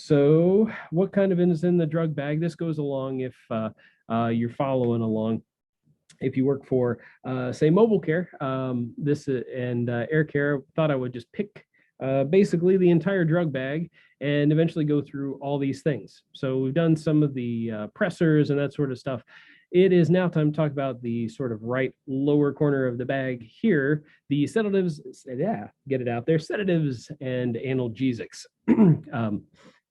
So what kind of is in the drug bag? This goes along if you're following along. If you work for, say, mobile care, and air care, thought I would just pick basically the entire drug bag and eventually go through all these things. So we've done some of the pressors and that sort of stuff. It is now time to talk about the sort of right lower corner of the bag here, the sedatives, yeah, get it out there, sedatives and analgesics.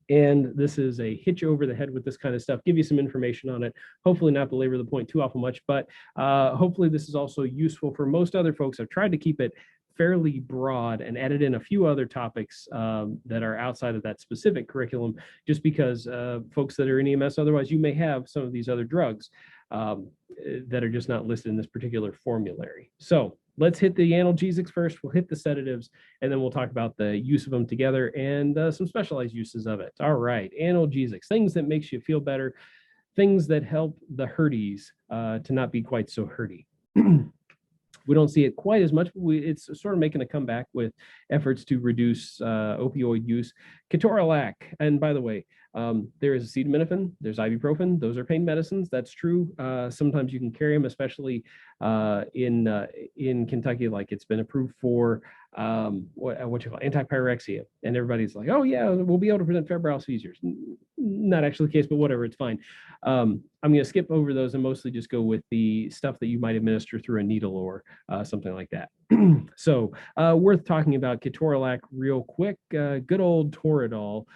And this is a hit you over the head with this kind of stuff, give you some information on it, hopefully not belabor the point too awful much, but hopefully this is also useful for most other folks. I've tried to keep it fairly broad and added in a few other topics that are outside of that specific curriculum, just because folks that are in EMS, otherwise you may have some of these other drugs that are just not listed in this particular formulary. So let's hit the analgesics first. We'll hit the sedatives, and then we'll talk about the use of them together and some specialized uses of it. All right, analgesics, things that makes you feel better, things that help the hurties to not be quite so hurty. We don't see it quite as much, but it's sort of making a comeback with efforts to reduce opioid use. Ketorolac, and by the way, there is acetaminophen, there's ibuprofen. Those are pain medicines. That's true. Sometimes you can carry them, especially in Kentucky, like it's been approved for what you call antipyrexia, and everybody's like, oh yeah, we'll be able to prevent febrile seizures. Not actually the case, but whatever, it's fine. I'm going to skip over those and mostly just go with the stuff that you might administer through a needle or something like that. So worth talking about Ketorolac real quick. Good old Toradol,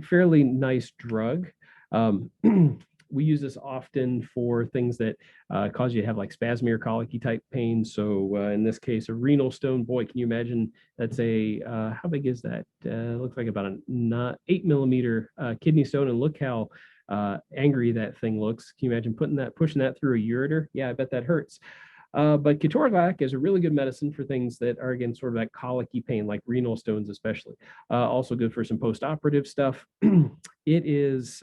fairly nice drug. We use this often for things that cause you to have like spasmy or colicky type pain. So in this case, a renal stone, boy, can you imagine? That's a, how big is that? Looks like about an 8 millimeter kidney stone. And look how angry that thing looks. Can you imagine pushing that through a ureter? Yeah, I bet that hurts. But Ketorolac is a really good medicine for things that are, again, sort of that colicky pain, like renal stones especially. Also good for some post-operative stuff. It is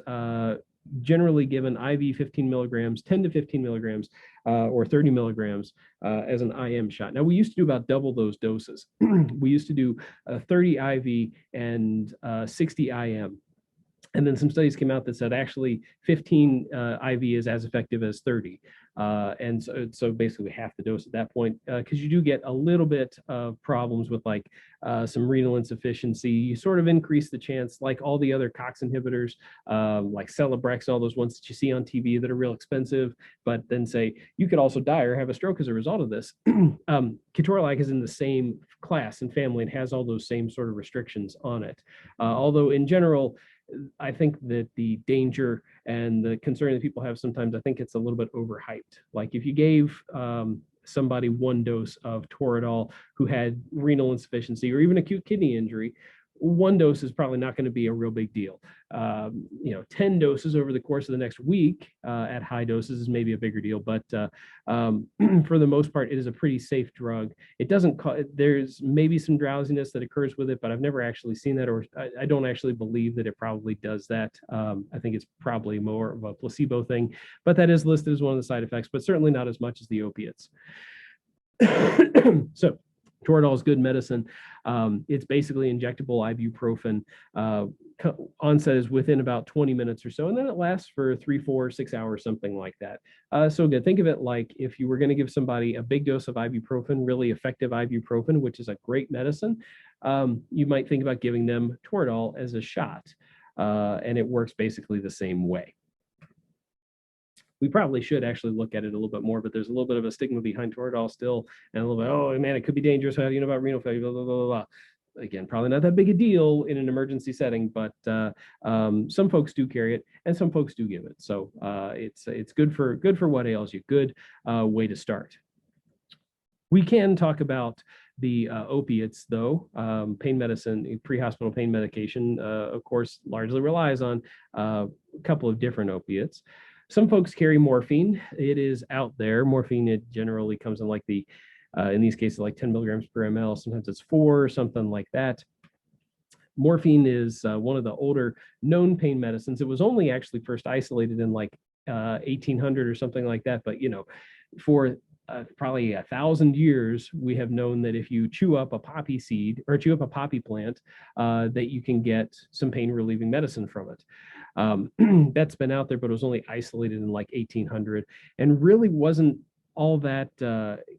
generally given IV 15 milligrams, 10 to 15 milligrams, or 30 milligrams as an IM shot. Now, we used to do about double those doses. We used to do 30 IV and 60 IM. And then some studies came out that said actually 15 IV is as effective as 30. And so basically half the dose at that point, because you do get a little bit of problems with like some renal insufficiency. You sort of increase the chance, like all the other COX inhibitors, like Celebrex, all those ones that you see on TV that are real expensive, but then say you could also die or have a stroke as a result of this. Ketorolac is in the same class and family and has all those same sort of restrictions on it. Although in general, I think that the danger and the concern that people have sometimes, I think it's a little bit overhyped. Like if you gave somebody one dose of Toradol who had renal insufficiency or even acute kidney injury, one dose is probably not going to be a real big deal. 10 doses over the course of the next week at high doses is maybe a bigger deal, but for the most part, it is a pretty safe drug. It doesn't, there's maybe some drowsiness that occurs with it, but I've never actually seen that, or I don't actually believe that it probably does that. I think it's probably more of a placebo thing, but that is listed as one of the side effects, but certainly not as much as the opiates. So Toradol is good medicine. It's basically injectable ibuprofen. Onset is within about 20 minutes or so, and then it lasts for 3, 4, 6 hours, something like that. So good. Think of it like if you were going to give somebody a big dose of ibuprofen, really effective ibuprofen, which is a great medicine, you might think about giving them Toradol as a shot, and it works basically the same way. We probably should actually look at it a little bit more, but there's a little bit of a stigma behind Toradol still, and a little bit, oh man, it could be dangerous. How do you know about renal failure? Blah, blah, blah, blah. Again, probably not that big a deal in an emergency setting, but some folks do carry it, and some folks do give it. So it's good for what ails you. Good way to start. We can talk about the opiates, though. Pain medicine, pre-hospital pain medication, of course, largely relies on a couple of different opiates. Some folks carry morphine. It is out there. Morphine, it generally comes in like in these cases, like 10 milligrams per ml. Sometimes it's 4 or something like that. Morphine is one of the older known pain medicines. It was only actually first isolated in like 1800 or something like that. But, for probably 1,000 years, we have known that if you chew up a poppy seed or chew up a poppy plant, that you can get some pain relieving medicine from it. That's been out there, but it was only isolated in like 1800 and really wasn't all that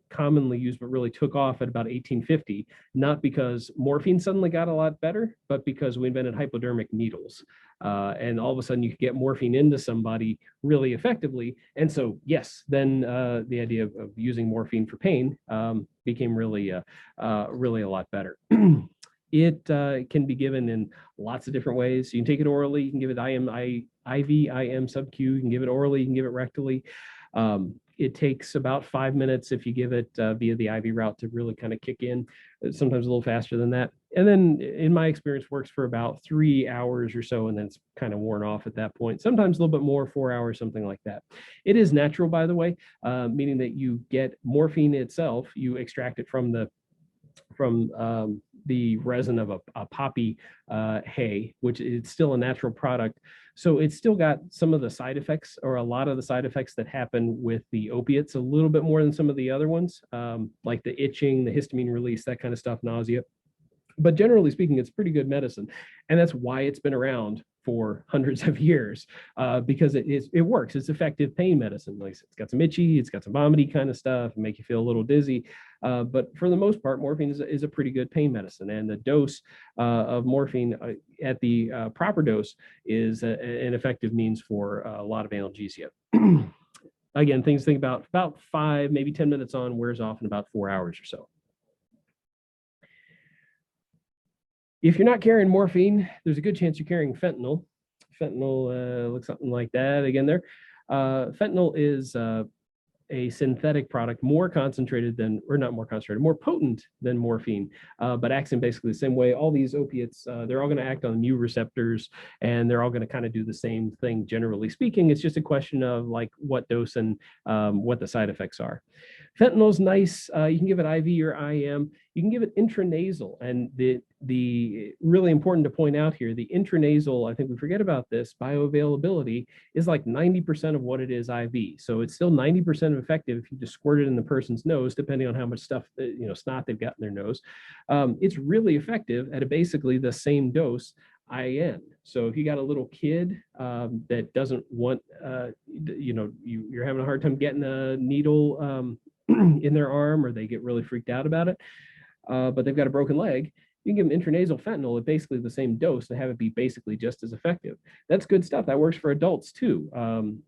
commonly used, but really took off at about 1850, not because morphine suddenly got a lot better, but because we invented hypodermic needles. And all of a sudden you could get morphine into somebody really effectively. And so, yes, then the idea of using morphine for pain became really a lot better. It can be given in lots of different ways. You can take it orally. You can give it IV, IM, sub-Q. You can give it orally. You can give it rectally. It takes about 5 minutes if you give it via the IV route to really kind of kick in, sometimes a little faster than that. And then in my experience works for about 3 hours or so, and then it's kind of worn off at that point. Sometimes a little bit more, 4 hours, something like that. It is natural, by the way, meaning that you get morphine itself, you extract it from the resin of a poppy hay, which is still a natural product. So it's still got some of the side effects, or a lot of the side effects that happen with the opiates, a little bit more than some of the other ones, like the itching, the histamine release, that kind of stuff, nausea. But generally speaking, it's pretty good medicine. And that's why it's been around for hundreds of years, because it works. It's effective pain medicine. Like it's got some itchy, it's got some vomity kind of stuff, and make you feel a little dizzy. But for the most part, morphine is a pretty good pain medicine. And the dose of morphine at the proper dose is an effective means for a lot of analgesia. Again, things to think about 5, maybe 10 minutes on, wears off in about 4 hours or so. If you're not carrying morphine, there's a good chance you're carrying fentanyl. Fentanyl looks something like that again there. Fentanyl is a synthetic product, more concentrated than, or not more concentrated, more potent than morphine, but acts in basically the same way. All these opiates, they're all going to act on mu receptors, and they're all going to kind of do the same thing, generally speaking. It's just a question of like what dose and what the side effects are. Fentanyl's nice. You can give it IV or IM. You can give it intranasal. And the really important to point out here, the intranasal, I think we forget about this, bioavailability is like 90% of what it is IV. So it's still 90% effective if you just squirt it in the person's nose, depending on how much stuff, snot they've got in their nose. It's really effective at basically the same dose IN. So if you got a little kid that doesn't want, you're having a hard time getting a needle in their arm, or they get really freaked out about it, but they've got a broken leg, you can give them intranasal fentanyl at basically the same dose and have it be basically just as effective. That's good stuff. That works for adults too.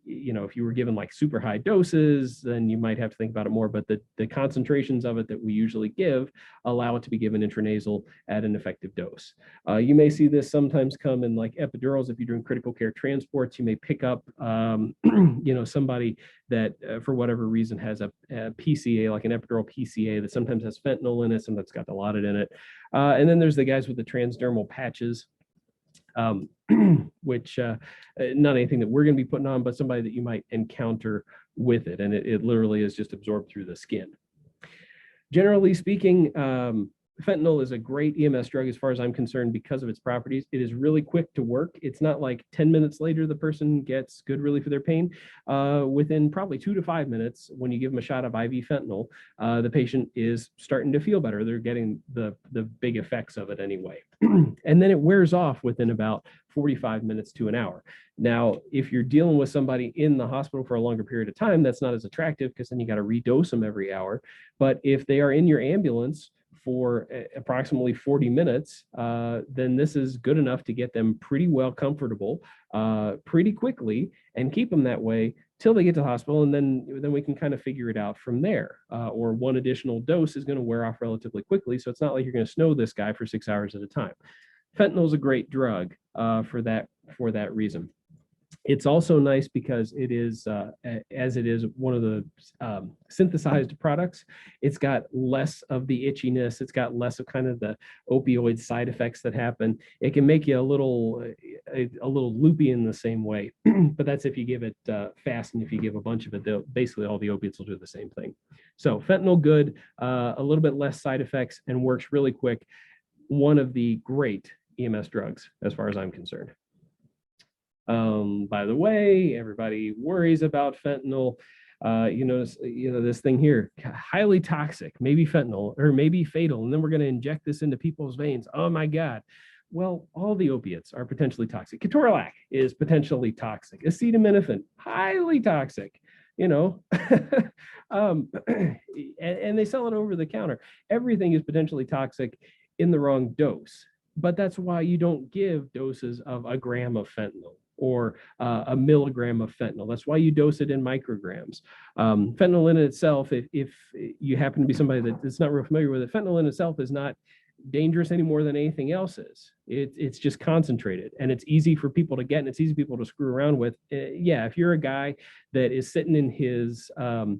If you were given like super high doses, then you might have to think about it more, but the concentrations of it that we usually give allow it to be given intranasal at an effective dose. You may see this sometimes come in like epidurals. If you're doing critical care transports, you may pick up, somebody that for whatever reason has a PCA, like an epidural PCA that sometimes has fentanyl in it, sometimes got Dilaudid in it. And then there's the guys with the transdermal patches, which not anything that we're going to be putting on, but somebody that you might encounter with it. And it literally is just absorbed through the skin. Generally speaking, fentanyl is a great EMS drug as far as I'm concerned because of its properties. It is really quick to work. It's not like 10 minutes later the person gets good relief of their pain. Within probably 2 to 5 minutes, when you give them a shot of IV fentanyl, the patient is starting to feel better. They're getting the big effects of it anyway. And then it wears off within about 45 minutes to an hour. Now, if you're dealing with somebody in the hospital for a longer period of time, that's not as attractive because then you got to redose them every hour. But if they are in your ambulance for approximately 40 minutes, then this is good enough to get them pretty well comfortable pretty quickly and keep them that way till they get to the hospital. And then we can kind of figure it out from there. Or one additional dose is going to wear off relatively quickly. So it's not like you're going to snow this guy for 6 hours at a time. Fentanyl is a great drug for that reason. It's also nice because it is, as it is one of the synthesized products, it's got less of the itchiness. It's got less of kind of the opioid side effects that happen. It can make you a little loopy in the same way, but that's if you give it fast, and if you give a bunch of it, basically all the opiates will do the same thing. So fentanyl, good, a little bit less side effects, and works really quick. One of the great EMS drugs, as far as I'm concerned. By the way, everybody worries about fentanyl. This thing here, highly toxic, maybe fentanyl or maybe fatal, and then we're going to inject this into people's veins. Oh my God. Well, all the opiates are potentially toxic. Ketorolac is potentially toxic. Acetaminophen, highly toxic. And they sell it over the counter. Everything is potentially toxic in the wrong dose. But that's why you don't give doses of a gram of fentanyl or a milligram of fentanyl. That's why you dose it in micrograms. Fentanyl in itself, if you happen to be somebody that's not real familiar with it, fentanyl in itself is not dangerous any more than anything else is. It's just concentrated, and it's easy for people to get, and it's easy for people to screw around with. Yeah, if you're a guy that is sitting in his in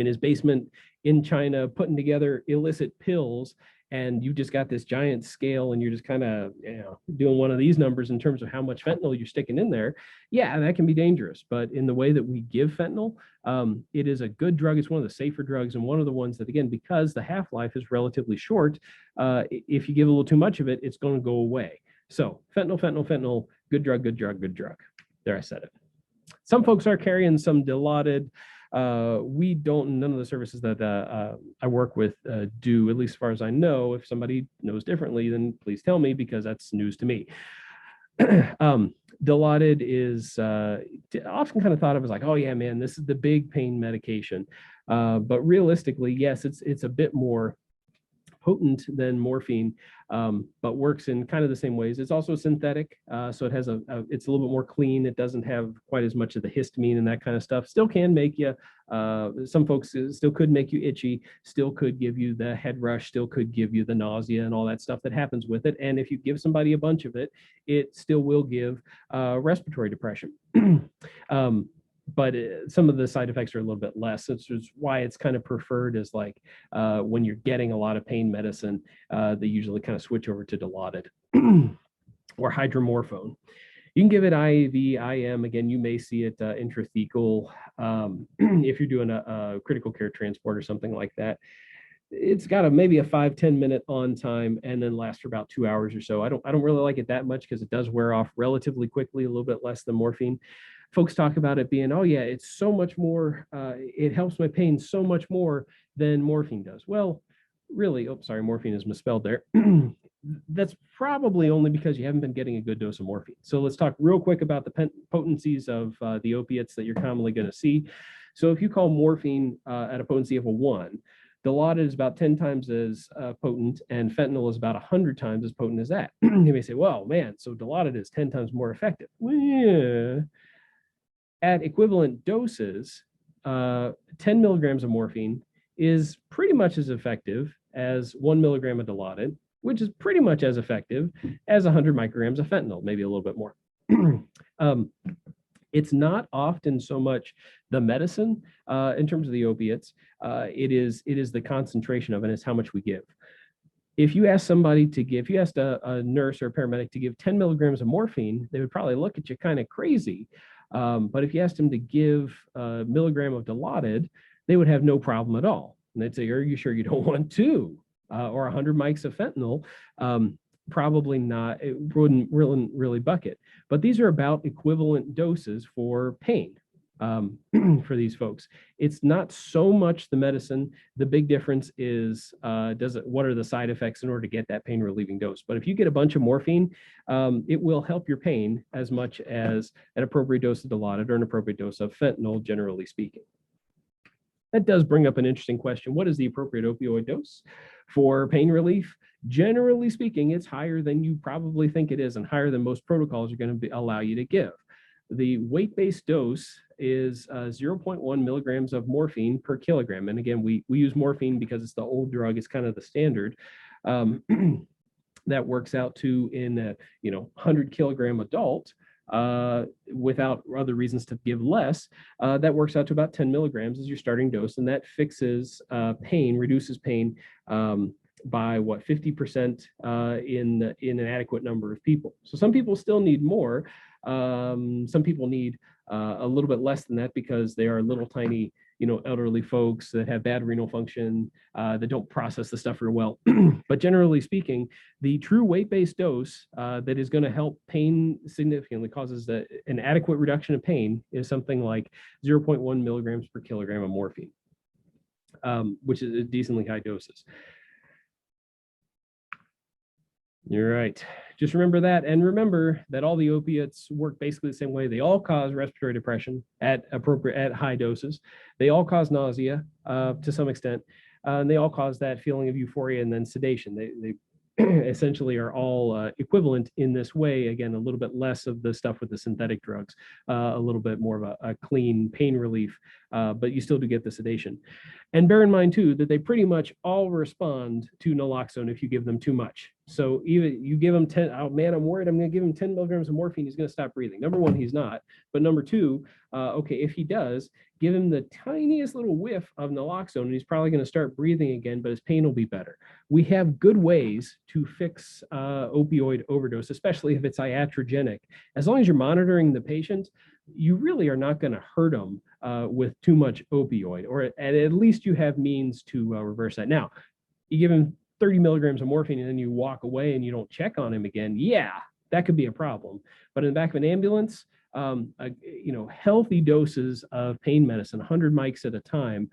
his basement in China putting together illicit pills, and you just got this giant scale and you're just kind of doing one of these numbers in terms of how much fentanyl you're sticking in there, yeah, that can be dangerous. But in the way that we give fentanyl, it is a good drug. It's one of the safer drugs, and one of the ones that, again, because the half-life is relatively short, if you give a little too much of it, it's going to go away. So fentanyl, good drug. There, I said it. Some folks are carrying some Dilaudid. We don't, none of the services that I work with do, at least as far as I know. If somebody knows differently, then please tell me, because that's news to me. Dilaudid is often kind of thought of as like, oh yeah, man, this is the big pain medication. But realistically, yes, it's a bit more potent than morphine, but works in kind of the same ways. It's also synthetic, so it has it's a little bit more clean. It doesn't have quite as much of the histamine and that kind of stuff. Still can make you, some folks still could make you itchy, still could give you the head rush, still could give you the nausea and all that stuff that happens with it. And if you give somebody a bunch of it, it still will give respiratory depression. But some of the side effects are a little bit less. This is why it's kind of preferred as like when you're getting a lot of pain medicine, they usually kind of switch over to Dilaudid or hydromorphone. You can give it IV, IM. Again, you may see it intrathecal if you're doing a critical care transport or something like that. It's got maybe a 5-10 minute on time and then lasts for about 2 hours or so. I don't really like it that much because it does wear off relatively quickly, a little bit less than morphine. Folks talk about it being, oh yeah, it's so much more, it helps my pain so much more than morphine does. Well, really, morphine is misspelled there. That's probably only because you haven't been getting a good dose of morphine. So let's talk real quick about the potencies of the opiates that you're commonly going to see. So if you call morphine at a potency of a 1, Dilaudid is about 10 times as potent, and fentanyl is about 100 times as potent as that. You may say, well, man, so Dilaudid is 10 times more effective. Well, yeah. At equivalent doses, 10 milligrams of morphine is pretty much as effective as 1 milligram of Dilaudid, which is pretty much as effective as 100 micrograms of fentanyl, maybe a little bit more. It's not often so much the medicine in terms of the opiates. It is the concentration of it, it's how much we give. If you ask somebody to give, if you asked a nurse or a paramedic to give 10 milligrams of morphine, they would probably look at you kind of crazy. But if you asked them to give a milligram of Dilaudid, they would have no problem at all. And they'd say, are you sure you don't want 2 or 100 mics of fentanyl? Probably not. It wouldn't really buck it. But these are about equivalent doses for pain for these folks. It's not so much the medicine. The big difference is what are the side effects in order to get that pain relieving dose. But if you get a bunch of morphine, it will help your pain as much as an appropriate dose of Dilaudid or an appropriate dose of fentanyl, generally speaking. That does bring up an interesting question. What is the appropriate opioid dose for pain relief? Generally speaking, it's higher than you probably think it is and higher than most protocols are going to allow you to give. The weight-based dose is 0.1 milligrams of morphine per kilogram. And again, we use morphine because it's the old drug. It's kind of the standard. That works out to in a 100 kilogram adult, without other reasons to give less, that works out to about 10 milligrams as your starting dose, and that fixes pain, reduces pain by 50% in an adequate number of people. So some people still need more. Some people need a little bit less than that because they are little tiny, elderly folks that have bad renal function, that don't process the stuff real well. But generally speaking, the true weight-based dose that is going to help pain significantly, causes an adequate reduction of pain, is something like 0.1 milligrams per kilogram of morphine, which is decently high doses. You're right. Just remember that. And remember that all the opiates work basically the same way. They all cause respiratory depression at high doses. They all cause nausea to some extent. And they all cause that feeling of euphoria and then sedation. They essentially are all equivalent in this way. Again, a little bit less of the stuff with the synthetic drugs, a little bit more of a clean pain relief, but you still do get the sedation. And bear in mind too that they pretty much all respond to naloxone if you give them too much. So even you give him 10, oh man, I'm worried I'm going to give him 10 milligrams of morphine, he's going to stop breathing. Number one, he's not. But number two, okay, if he does, give him the tiniest little whiff of naloxone and he's probably going to start breathing again, but his pain will be better. We have good ways to fix opioid overdose, especially if it's iatrogenic. As long as you're monitoring the patient, you really are not going to hurt them with too much opioid, or at least you have means to reverse that. Now, you give him 30 milligrams of morphine and then you walk away and you don't check on him again, yeah, that could be a problem. But in the back of an ambulance, healthy doses of pain medicine, 100 mics at a time,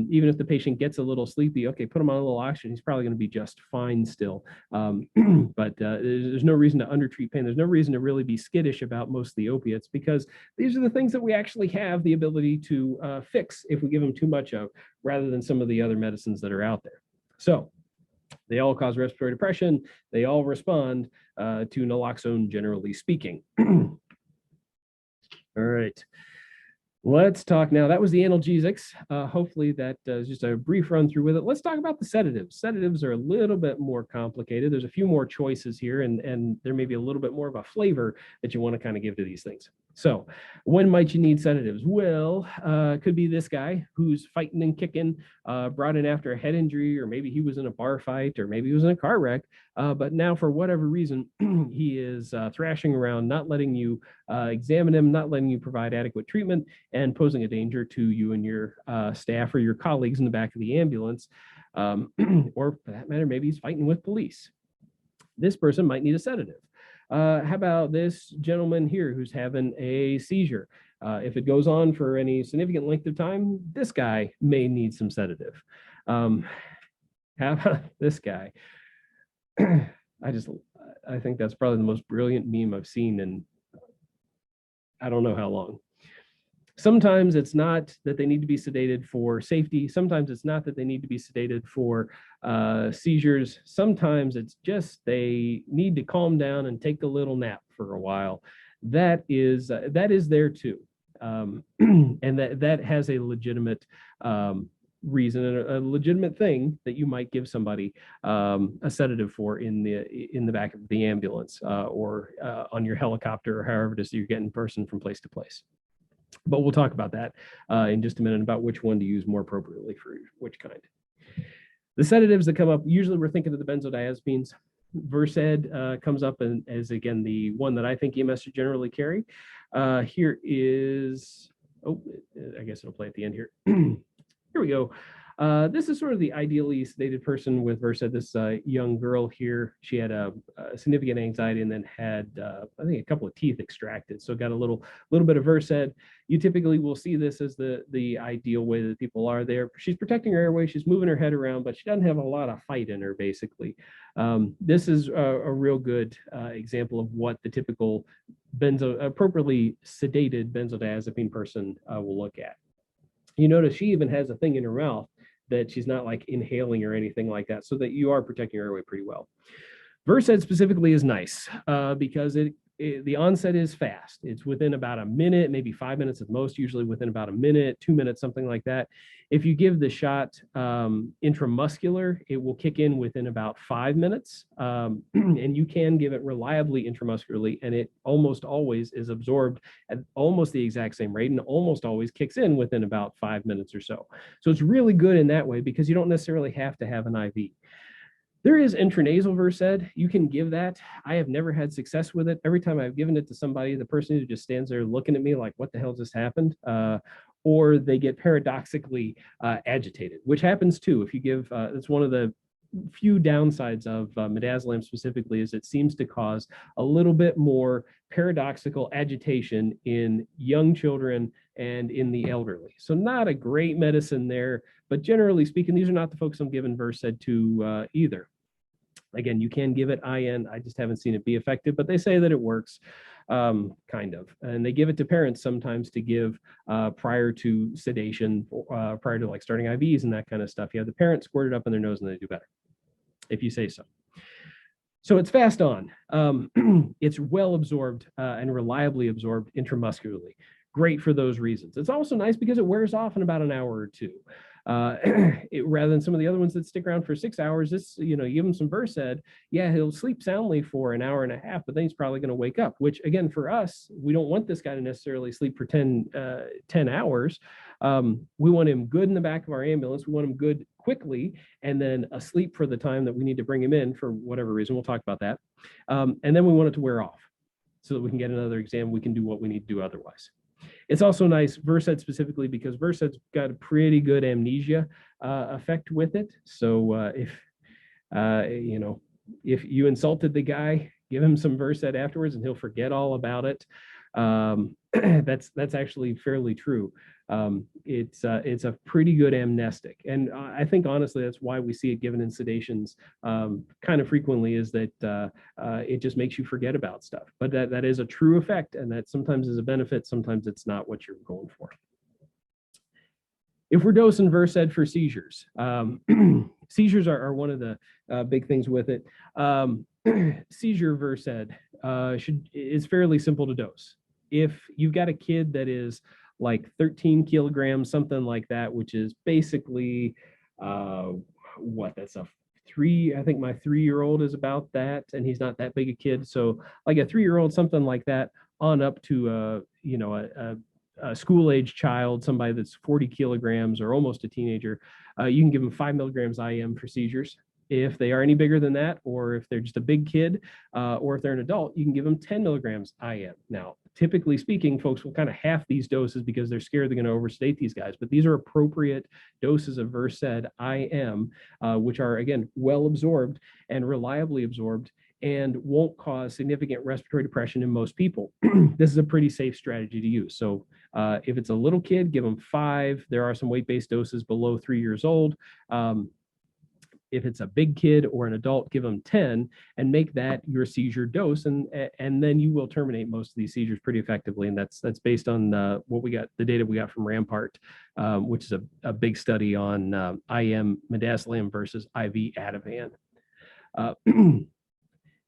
even if the patient gets a little sleepy, okay, put him on a little oxygen, he's probably going to be just fine still. But there's no reason to undertreat pain. There's no reason to really be skittish about most of the opiates, because these are the things that we actually have the ability to fix if we give them too much of, rather than some of the other medicines that are out there. So they all cause respiratory depression. They all respond to naloxone, generally speaking. All right. Let's talk now. That was the analgesics. Hopefully that is just a brief run through with it. Let's talk about the sedatives. Sedatives are a little bit more complicated. There's a few more choices here, and there may be a little bit more of a flavor that you want to kind of give to these things. So when might you need sedatives? Well, it could be this guy who's fighting and kicking, brought in after a head injury, or maybe he was in a bar fight, or maybe he was in a car wreck. But now for whatever reason, he is thrashing around, not letting you examine him, not letting you provide adequate treatment, and posing a danger to you and your staff or your colleagues in the back of the ambulance. Or for that matter, maybe he's fighting with police. This person might need a sedative. How about this gentleman here who's having a seizure? If it goes on for any significant length of time, this guy may need some sedative. How about this guy? I think that's probably the most brilliant meme I've seen in I don't know how long. Sometimes it's not that they need to be sedated for safety. Sometimes it's not that they need to be sedated for seizures. Sometimes it's just they need to calm down and take a little nap for a while. That is there too, and that has a legitimate reason and a legitimate thing that you might give somebody a sedative for in the back of the ambulance or on your helicopter, or however it is that you're getting person from place to place. But we'll talk about that in just a minute, about which one to use more appropriately for which kind. The sedatives that come up, usually we're thinking of the benzodiazepines. Versed comes up as, again, the one that I think EMS should generally carry. Here is, I guess it'll play at the end here. Here we go. This is sort of the ideally sedated person with Versed. This young girl here, she had a significant anxiety and then had, I think, a couple of teeth extracted. So got a little bit of Versed. You typically will see this as the ideal way that people are there. She's protecting her airway. She's moving her head around, but she doesn't have a lot of fight in her, basically. This is a real good example of what the typical appropriately sedated benzodiazepine person will look at. You notice she even has a thing in her mouth that she's not like inhaling or anything like that, so that you are protecting your airway pretty well. Versed specifically is nice because the onset is fast. It's within about a minute, maybe 5 minutes at most, usually within about a minute, 2 minutes, something like that. If you give the shot intramuscular, it will kick in within about 5 minutes. And you can give it reliably intramuscularly, and it almost always is absorbed at almost the exact same rate and almost always kicks in within about 5 minutes or so. So it's really good in that way because you don't necessarily have to have an IV. There is intranasal Versed. You can give that. I have never had success with it. Every time I've given it to somebody, the person who just stands there looking at me like, what the hell just happened? or they get paradoxically agitated, which happens too. If you give, it's one of the few downsides of midazolam specifically, is it seems to cause a little bit more paradoxical agitation in young children and in the elderly. So not a great medicine there, but generally speaking, these are not the folks I'm giving Versed to either. Again, you can give it IN. I just haven't seen it be effective, but they say that it works, kind of. And they give it to parents sometimes to give prior to sedation, prior to like starting IVs and that kind of stuff. You have the parent squirt it up in their nose and they do better, if you say so. So it's fast on. It's well absorbed and reliably absorbed intramuscularly. Great for those reasons. It's also nice because it wears off in about an hour or two. Rather than some of the other ones that stick around for 6 hours, this, you give him some Versed, yeah, he'll sleep soundly for an hour and a half, but then he's probably going to wake up, which again, for us, we don't want this guy to necessarily sleep for 10 hours. We want him good in the back of our ambulance. We want him good quickly, and then asleep for the time that we need to bring him in for whatever reason. We'll talk about that. And then we want it to wear off so that we can get another exam. We can do what we need to do otherwise. It's also nice, Versed specifically, because Versed's got a pretty good amnesia effect with it. So if you insulted the guy, give him some Versed afterwards and he'll forget all about it. That's actually fairly true. It's a pretty good amnestic. And I think, honestly, that's why we see it given in sedations kind of frequently, is that it just makes you forget about stuff. But that is a true effect, and that sometimes is a benefit, sometimes it's not what you're going for. If we're dosing Versed for seizures, seizures are one of the big things with it. Seizure Versed is fairly simple to dose. If you've got a kid that is like 13 kilograms, something like that, which is basically that's a I think my 3-year-old is about that, and he's not that big a kid. So like a 3-year-old, something like that, on up to a school-age child, somebody that's 40 kilograms or almost a teenager, you can give them 5 milligrams IM for seizures. If they are any bigger than that, or if they're just a big kid, or if they're an adult, you can give them 10 milligrams IM. Now, typically speaking, folks will kind of half these doses because they're scared they're going to oversedate these guys. But these are appropriate doses of Versed IM, which are, again, well absorbed and reliably absorbed and won't cause significant respiratory depression in most people. This is a pretty safe strategy to use. So if it's a little kid, give them 5. There are some weight-based doses below 3 years old. If it's a big kid or an adult, give them 10 and make that your seizure dose, and then you will terminate most of these seizures pretty effectively. And that's based on the data we got from Rampart, which is a big study on IM midazolam versus IV ativan.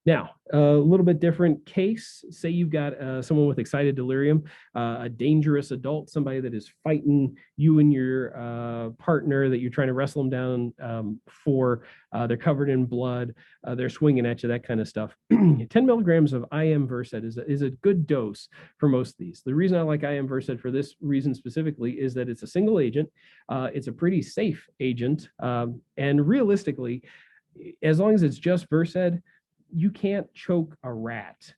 Now, a little bit different case. Say you've got someone with excited delirium, a dangerous adult, somebody that is fighting you and your partner, that you're trying to wrestle them down for. They're covered in blood. They're swinging at you, that kind of stuff. 10 milligrams of IM Versed is a good dose for most of these. The reason I like IM Versed for this reason specifically is that it's a single agent. It's a pretty safe agent. And realistically, as long as it's just Versed, you can't choke a rat.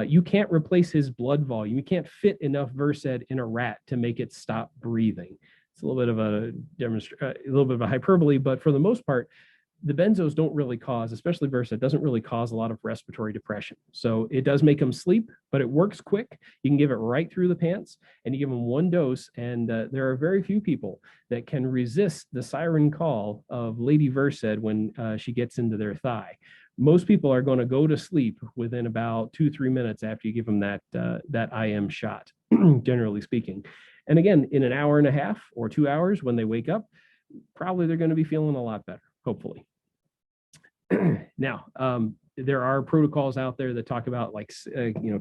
You can't replace his blood volume. You can't fit enough Versed in a rat to make it stop breathing. It's a little bit of a hyperbole, but for the most part, the benzos don't really cause, especially Versed, doesn't really cause a lot of respiratory depression. So it does make them sleep, but it works quick. You can give it right through the pants, and you give them one dose, and there are very few people that can resist the siren call of Lady Versed when she gets into their thigh. Most people are going to go to sleep within about 2-3 minutes after you give them that IM shot, generally speaking. And again, in an hour and a half or 2 hours, when they wake up, probably they're going to be feeling a lot better, hopefully. Now, there are protocols out there that talk about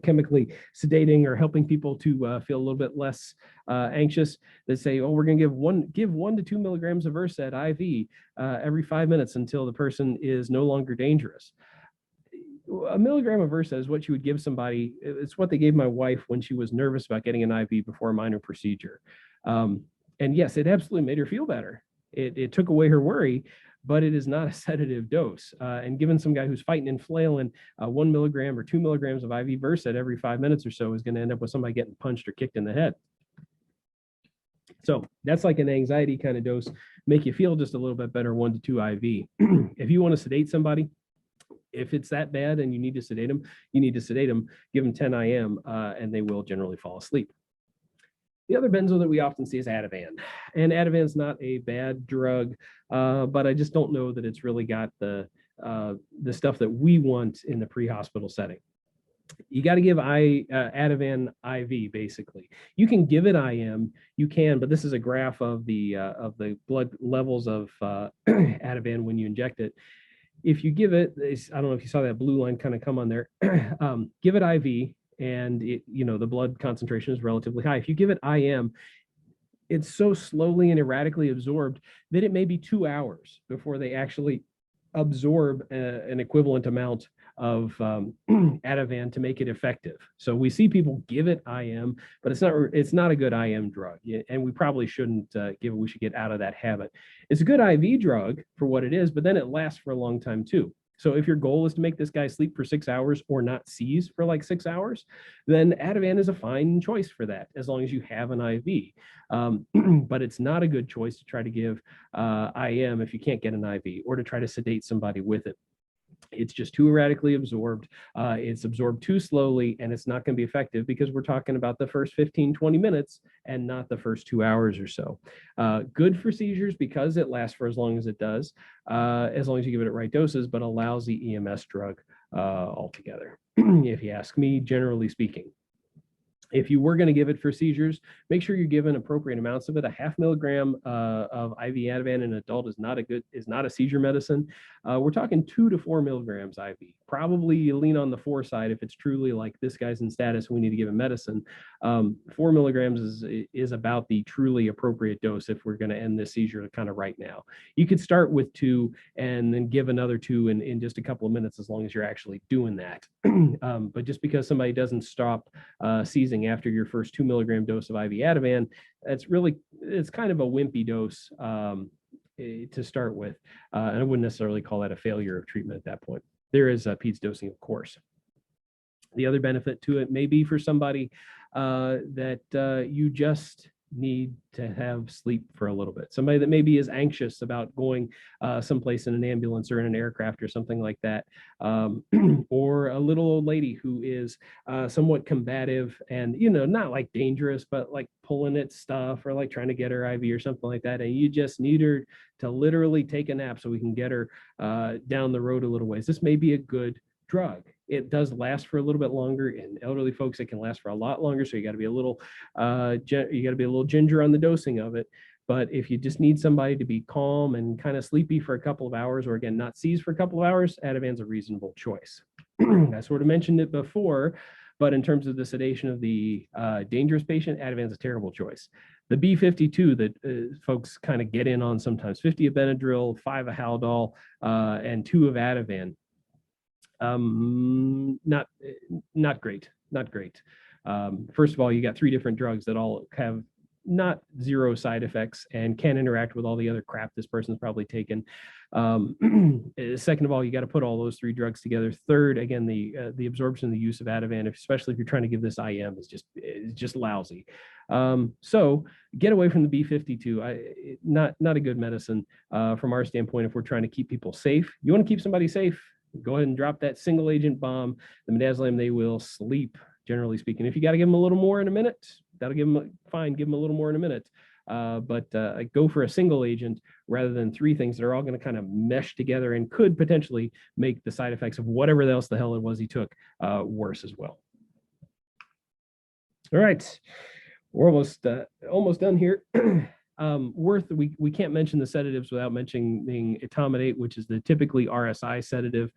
chemically sedating or helping people to feel a little bit less anxious. That say, oh, we're going to give 1 to 2 milligrams of Versed IV every 5 minutes until the person is no longer dangerous. A milligram of Versed is what you would give somebody. It's what they gave my wife when she was nervous about getting an IV before a minor procedure. And yes, it absolutely made her feel better. It took away her worry, but it is not a sedative dose. And given some guy who's fighting and flailing, 1 milligram or 2 milligrams of IV Versed every 5 minutes or so is going to end up with somebody getting punched or kicked in the head. So that's like an anxiety kind of dose, make you feel just a little bit better, 1 to 2 IV. If you want to sedate somebody, if it's that bad and you need to sedate them, you need to sedate them, give them 10 IM, and they will generally fall asleep. The other benzo that we often see is ativan. And ativan's not a bad drug, but I just don't know that it's really got the stuff that we want in the pre-hospital setting. You got to give ativan IV, basically. You can give it IM, you can, but this is a graph of the blood levels of ativan when you inject it. If you give it, I don't know if you saw that blue line kind of come on there, give it IV, and the blood concentration is relatively high. If you give it IM, it's so slowly and erratically absorbed that it may be 2 hours before they actually absorb an equivalent amount of ativan to make it effective. So we see people give it IM, but it's not a good IM drug, and we probably shouldn't give it. We should get out of that habit. It's a good IV drug for what it is, but then it lasts for a long time too. So if your goal is to make this guy sleep for 6 hours or not seize for like 6 hours, then ativan is a fine choice for that, as long as you have an IV. But it's not a good choice to try to give IM if you can't get an IV, or to try to sedate somebody with it. It's just too erratically absorbed. It's absorbed too slowly, and it's not going to be effective because we're talking about the first 15, 20 minutes and not the first 2 hours or so. Good for seizures because it lasts for as long as it does, as long as you give it at right doses, but a lousy EMS drug altogether, if you ask me, generally speaking. If you were going to give it for seizures, make sure you're given appropriate amounts of it. A 0.5 milligram of IV ativan in an adult is not a seizure medicine. We're talking 2 to 4 milligrams IV. Probably you lean on the 4 side if it's truly like this guy's in status, we need to give him medicine. 4 milligrams is about the truly appropriate dose if we're going to end this seizure kind of right now. You could start with 2 and then give another 2 in just a couple of minutes, as long as you're actually doing that. But just because somebody doesn't stop seizing after your first 2 milligram dose of IV ativan, it's kind of a wimpy dose to start with. And I wouldn't necessarily call that a failure of treatment at that point. There is PEDS dosing, of course. The other benefit to it may be for somebody that you just need to have sleep for a little bit. Somebody that maybe is anxious about going someplace in an ambulance or in an aircraft or something like that, or a little old lady who is somewhat combative and, not like dangerous, but like pulling at stuff or like trying to get her IV or something like that. And you just need her to literally take a nap so we can get her down the road a little ways. This may be a good drug. It does last for a little bit longer. In elderly folks, it can last for a lot longer. So you got to be a little ginger on the dosing of it. But if you just need somebody to be calm and kind of sleepy for a couple of hours, or again, not seize for a couple of hours, ativan's a reasonable choice. I sort of mentioned it before, but in terms of the sedation of the dangerous patient, ativan's a terrible choice. The B52 that folks kind of get in on sometimes, 50 of Benadryl, 5 of Haldol, and 2 of ativan. Not great. First of all, you got 3 different drugs that all have not zero side effects and can interact with all the other crap this person's probably taken. Second of all, you got to put all those 3 drugs together. Third, again, the absorption, the use of ativan, especially if you're trying to give this IM, is just lousy. So get away from the B52. Not a good medicine from our standpoint. If we're trying to keep people safe, you want to keep somebody safe, go ahead and drop that single agent bomb, the midazolam. They will sleep, generally speaking. If you got to give them a little more in a minute, that'll give them fine. Give them a little more in a minute. But go for a single agent rather than 3 things that are all going to kind of mesh together and could potentially make the side effects of whatever else the hell it was he took worse as well. All right, we're almost done here. We can't mention the sedatives without mentioning etomidate, which is the typically RSI sedative.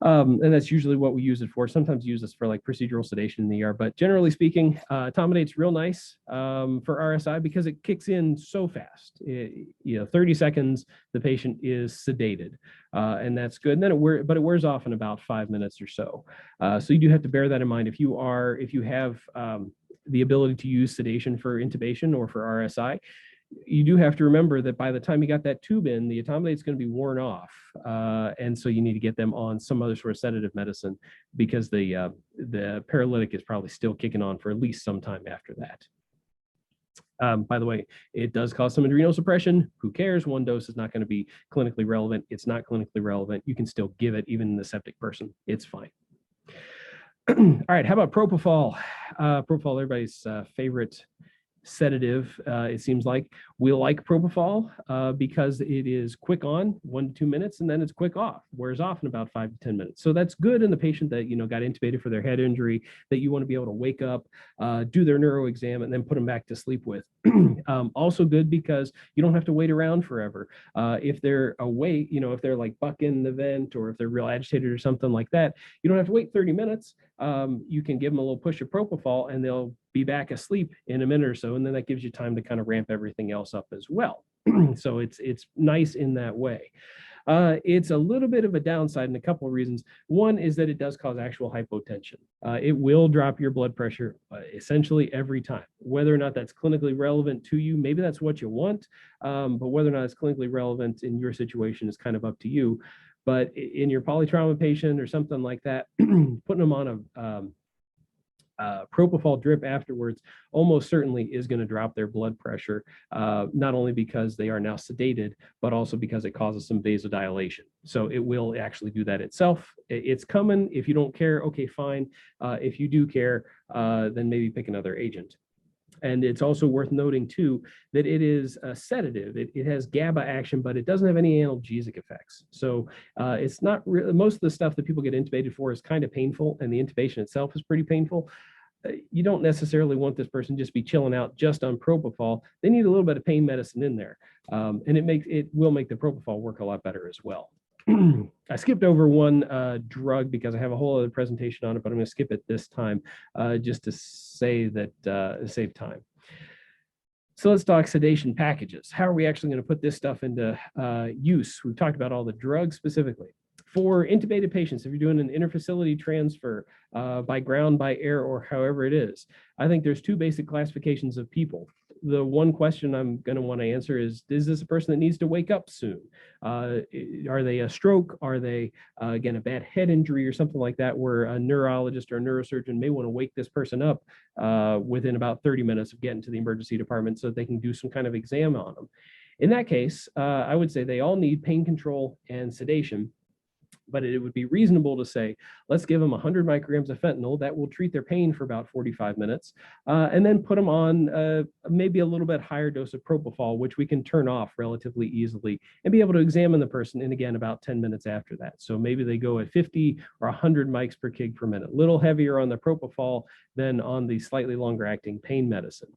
And that's usually what we use it for. Sometimes use this for like procedural sedation in the ER, but generally speaking, etomidate's real nice for RSI because it kicks in so fast. 30 seconds, the patient is sedated, and that's good. And then it wears off in about 5 minutes or so. So you do have to bear that in mind if you have the ability to use sedation for intubation or for RSI. You do have to remember that by the time you got that tube in, the etomidate is going to be worn off. And so you need to get them on some other sort of sedative medicine because the paralytic is probably still kicking on for at least some time after that. By the way, it does cause some adrenal suppression. Who cares? One dose is not going to be clinically relevant. It's not clinically relevant. You can still give it even in the septic person. It's fine. All right, how about propofol? Propofol, everybody's favorite sedative, it seems like. We like propofol because it is quick on 1 to 2 minutes, and then it's quick off, wears off in about 5 to 10 minutes. So that's good in the patient that, got intubated for their head injury, that you want to be able to wake up, do their neuro exam, and then put them back to sleep with. Also good because you don't have to wait around forever. If they're awake, if they're like bucking the vent, or if they're real agitated or something like that, you don't have to wait 30 minutes. You can give them a little push of propofol and they'll be back asleep in a minute or so. And then that gives you time to kind of ramp everything else up as well. So it's nice in that way. It's a little bit of a downside in a couple of reasons. One is that it does cause actual hypotension. It will drop your blood pressure essentially every time. Whether or not that's clinically relevant to you, maybe that's what you want, but whether or not it's clinically relevant in your situation is kind of up to you. But in your polytrauma patient or something like that, putting them on a propofol drip afterwards almost certainly is going to drop their blood pressure, not only because they are now sedated, but also because it causes some vasodilation. So it will actually do that itself. It's coming. If you don't care, okay, fine. If you do care, then maybe pick another agent. And it's also worth noting, too, that it is a sedative. It has GABA action, but it doesn't have any analgesic effects. So it's not really, most of the stuff that people get intubated for is kind of painful, and the intubation itself is pretty painful. You don't necessarily want this person just be chilling out just on propofol. They need a little bit of pain medicine in there. And it will make the propofol work a lot better as well. I skipped over one drug because I have a whole other presentation on it, but I'm going to skip it this time just to say that save time. So let's talk sedation packages. How are we actually going to put this stuff into use? We've talked about all the drugs specifically. For intubated patients, if you're doing an interfacility transfer by ground, by air, or however it is, I think there's two basic classifications of people. The one question I'm going to want to answer is this a person that needs to wake up soon? Are they a stroke? Are they, again, a bad head injury or something like that, where a neurologist or a neurosurgeon may want to wake this person up within about 30 minutes of getting to the emergency department so that they can do some kind of exam on them? In that case, I would say they all need pain control and sedation. But it would be reasonable to say, let's give them 100 micrograms of fentanyl. That will treat their pain for about 45 minutes, and then put them on maybe a little bit higher dose of propofol, which we can turn off relatively easily and be able to examine the person in, again, about 10 minutes after that. So maybe they go at 50 or 100 mics per kg per minute, a little heavier on the propofol than on the slightly longer acting pain medicine.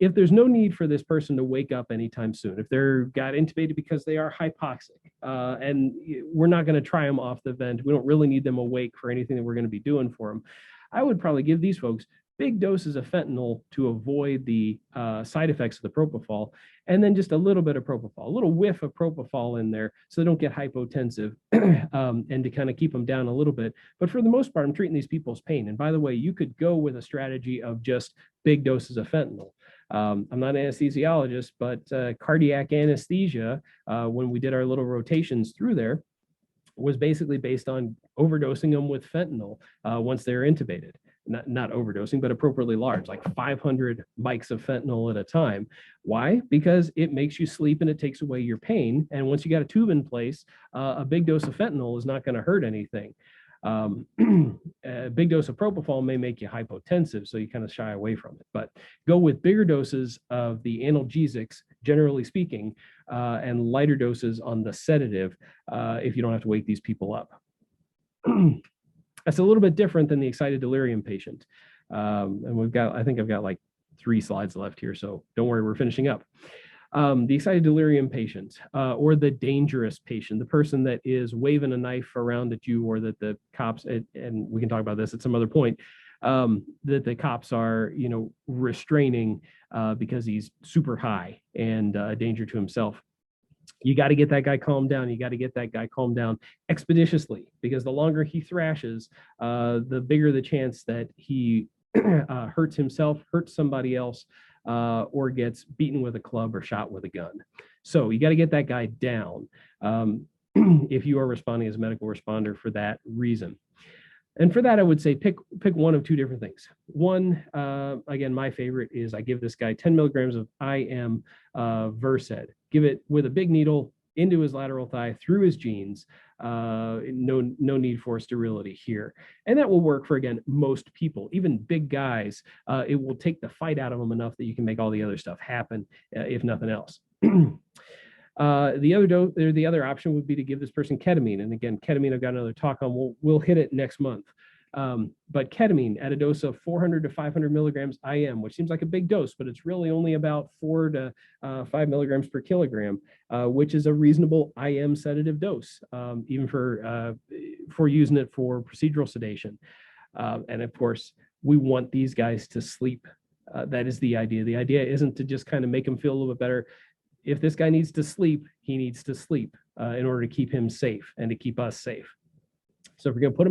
If there's no need for this person to wake up anytime soon, if they're got intubated because they are hypoxic, and we're not going to try them off the vent, we don't really need them awake for anything that we're going to be doing for them, I would probably give these folks big doses of fentanyl to avoid the side effects of the propofol, and then just a little bit of propofol, a little whiff of propofol in there so they don't get hypotensive, and to kind of keep them down a little bit. But for the most part, I'm treating these people's pain. And by the way, you could go with a strategy of just big doses of fentanyl. I'm not an anesthesiologist, but cardiac anesthesia, when we did our little rotations through there, was basically based on overdosing them with fentanyl once they were intubated. Not overdosing, but appropriately large, like 500 mics of fentanyl at a time. Why? Because it makes you sleep and it takes away your pain. And once you got a tube in place, a big dose of fentanyl is not going to hurt anything. A big dose of propofol may make you hypotensive, so you kind of shy away from it. But go with bigger doses of the analgesics, generally speaking, and lighter doses on the sedative if you don't have to wake these people up. That's a little bit different than the excited delirium patient. And I think I've got like 3 slides left here, so don't worry, we're finishing up. The excited delirium patient, or the dangerous patient, the person that is waving a knife around at you, or that the cops, and we can talk about this at some other point, that the cops are, restraining because he's super high and a danger to himself. You got to get that guy calmed down. You got to get that guy calmed down expeditiously, because the longer he thrashes, the bigger the chance that he hurts himself, hurts somebody else, or gets beaten with a club or shot with a gun. So you got to get that guy down if you are responding as a medical responder for that reason. And for that, I would say pick one of two different things. One, again, my favorite is I give this guy 10 milligrams of IM Versed. Give it with a big needle into his lateral thigh through his jeans. No need for sterility here. And that will work for, again, most people, even big guys. It will take the fight out of them enough that you can make all the other stuff happen, if nothing else. The other option would be to give this person ketamine. And again, ketamine, I've got another talk on. We'll hit it next month. But ketamine at a dose of 400 to 500 milligrams IM, which seems like a big dose, but it's really only about 4 to 5 milligrams per kilogram, which is a reasonable IM sedative dose, even for using it for procedural sedation. And of course, we want these guys to sleep. That is the idea. The idea isn't to just kind of make them feel a little bit better. If this guy needs to sleep, he needs to sleep in order to keep him safe and to keep us safe. So if we're going to put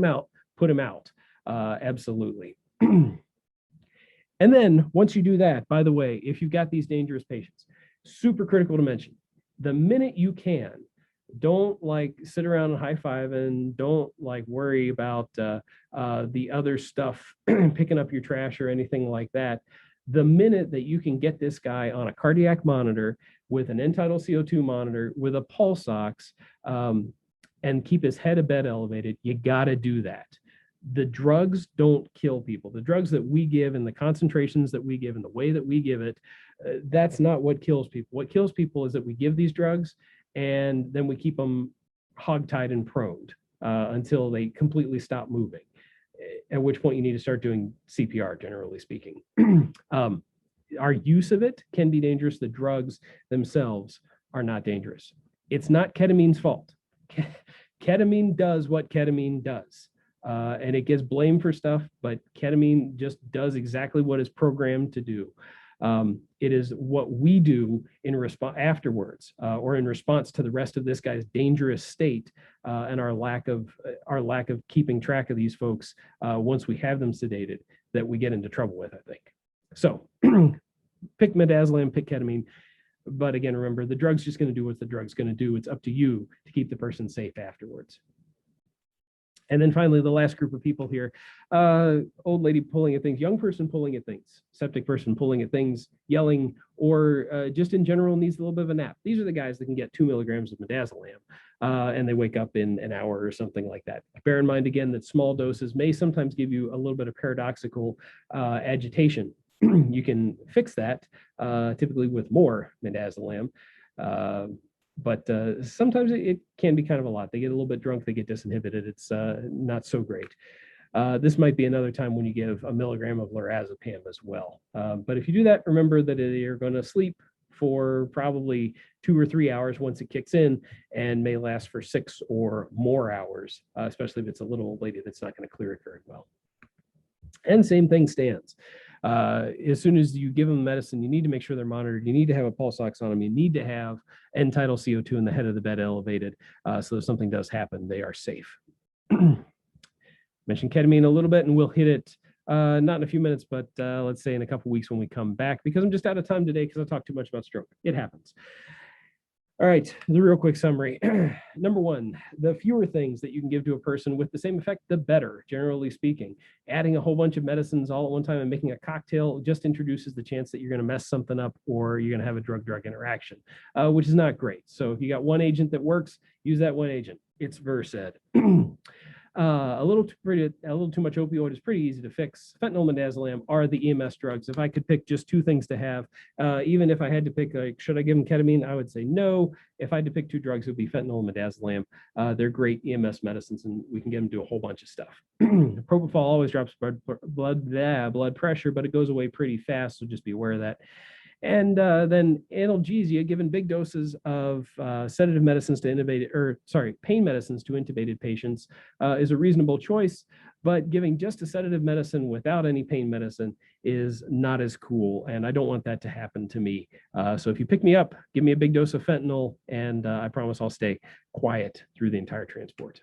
him out. Absolutely. And then once you do that, by the way, if you've got these dangerous patients, super critical to mention, the minute you can, don't like sit around and high five, and don't like worry about the other stuff, picking up your trash or anything like that. The minute that you can get this guy on a cardiac monitor with an end-tidal CO2 monitor with a pulse ox, and keep his head abed elevated, you got to do that. The drugs don't kill people. The drugs that we give and the concentrations that we give and the way that we give it, that's not what kills people. What kills people is that we give these drugs and then we keep them hogtied and proned until they completely stop moving, at which point you need to start doing CPR, generally speaking. Our use of it can be dangerous. The drugs themselves are not dangerous. It's not ketamine's fault. Ketamine does what ketamine does. And it gets blamed for stuff, but ketamine just does exactly what it's programmed to do. It is what we do in response afterwards, or in response to the rest of this guy's dangerous state, and our lack of keeping track of these folks once we have them sedated, that we get into trouble with, I think. So pick midazolam, pick ketamine. But again, remember, the drug's just going to do what the drug's going to do. It's up to you to keep the person safe afterwards. And then finally, the last group of people here, old lady pulling at things, young person pulling at things, septic person pulling at things, yelling, or just in general needs a little bit of a nap. These are the guys that can get 2 milligrams of midazolam, and they wake up in an hour or something like that. Bear in mind, again, that small doses may sometimes give you a little bit of paradoxical agitation. You can fix that typically with more midazolam. But sometimes it can be kind of a lot. They get a little bit drunk, they get disinhibited. It's not so great. This might be another time when you give a milligram of lorazepam as well. But if you do that, remember that you're going to sleep for probably 2 or 3 hours once it kicks in, and may last for 6 or more hours, especially if it's a little old lady that's not going to clear it very well. And same thing stands. As soon as you give them medicine, you need to make sure they're monitored. You need to have a pulse ox on them. You need to have end-tidal CO2 in the head of the bed elevated, so if something does happen, they are safe. Mentioned ketamine a little bit, and we'll hit it not in a few minutes, but let's say in a couple weeks when we come back, because I'm just out of time today because I talked too much about stroke. It happens. All right, the real quick summary. Number one, the fewer things that you can give to a person with the same effect, the better, generally speaking. Adding a whole bunch of medicines all at one time and making a cocktail just introduces the chance that you're going to mess something up, or you're going to have a drug-drug interaction, which is not great. So if you got one agent that works, use that one agent. It's Versed. A little too much opioid is pretty easy to fix. Fentanyl and midazolam are the EMS drugs. If I could pick just 2 things to have, even if I had to pick, like, should I give them ketamine? I would say no. If I had to pick 2 drugs, it would be fentanyl and midazolam. They're great EMS medicines, and we can get them to do a whole bunch of stuff. Propofol always drops blood pressure, but it goes away pretty fast, so just be aware of that. And then analgesia, given big doses of sedative medicines to pain medicines to intubated patients, is a reasonable choice. But giving just a sedative medicine without any pain medicine is not as cool, and I don't want that to happen to me. So if you pick me up, give me a big dose of fentanyl, and I promise I'll stay quiet through the entire transport.